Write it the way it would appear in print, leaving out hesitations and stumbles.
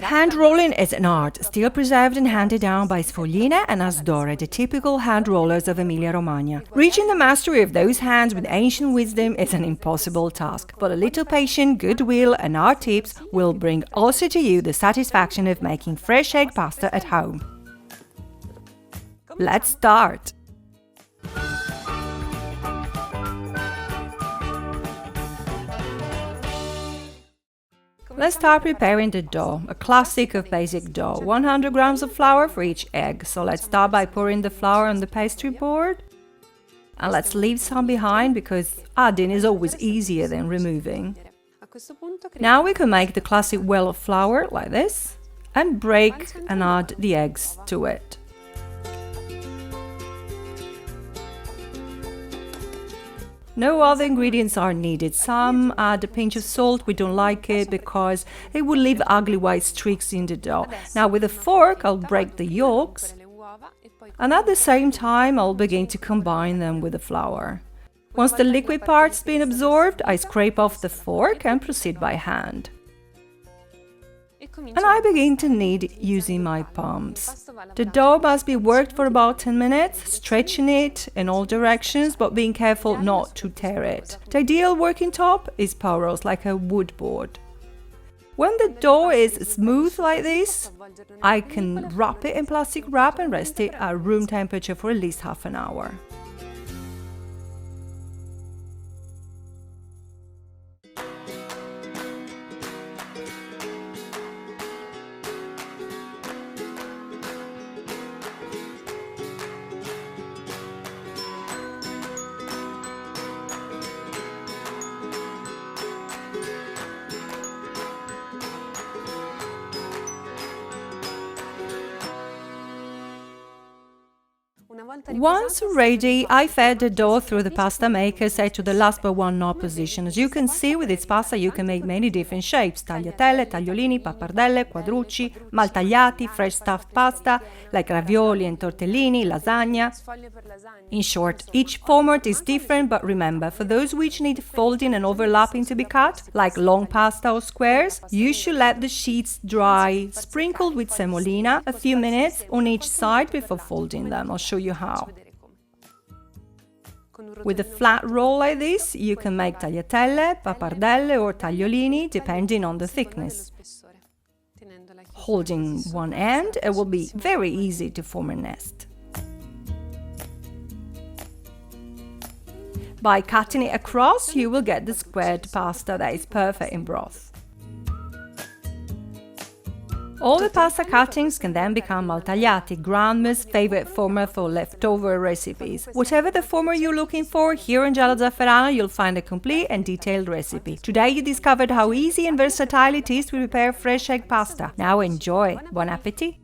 Hand rolling is an art, still preserved and handed down by Sfoglina and Asdore, the typical hand rollers of Emilia-Romagna. Reaching the mastery of those hands with ancient wisdom is an impossible task, but a little patience, goodwill and our tips will bring also to you the satisfaction of making fresh egg pasta at home. Let's start! Let's start preparing the dough, a classic of basic dough. 100 grams of flour for each egg. So let's start by pouring the flour on the pastry board. And let's leave some behind because adding is always easier than removing. Now we can make the classic well of flour like this and break and add the eggs to it. No other ingredients are needed. Some add a pinch of salt, we don't like it because it will leave ugly white streaks in the dough. Now with a fork I'll break the yolks and at the same time I'll begin to combine them with the flour. Once the liquid part's been absorbed, I scrape off the fork and proceed by hand. And I begin to knead using my palms. The dough must be worked for about 10 minutes, stretching it in all directions but being careful not to tear it. The ideal working top is porous, like a wood board. When the dough is smooth like this, I can wrap it in plastic wrap and rest it at room temperature for at least half an hour. Once ready, I fed the dough through the pasta maker set to the last but one knot position. As you can see, with this pasta you can make many different shapes: tagliatelle, tagliolini, pappardelle, quadrucci, maltagliati, fresh stuffed pasta, like ravioli and tortellini, lasagna. In short, each format is different, but remember, for those which need folding and overlapping to be cut, like long pasta or squares, you should let the sheets dry, sprinkled with semolina, a few minutes on each side before folding them. I'll show you how. With a flat roll like this, you can make tagliatelle, pappardelle or tagliolini, depending on the thickness. Holding one end, it will be very easy to form a nest. By cutting it across, you will get the squared pasta that is perfect in broth. All the pasta cuttings can then become maltagliati, grandma's favorite format for leftover recipes. Whatever the format you're looking for, here in GialloZafferano you'll find a complete and detailed recipe. Today you discovered how easy and versatile it is to prepare fresh egg pasta. Now enjoy! Buon appétit!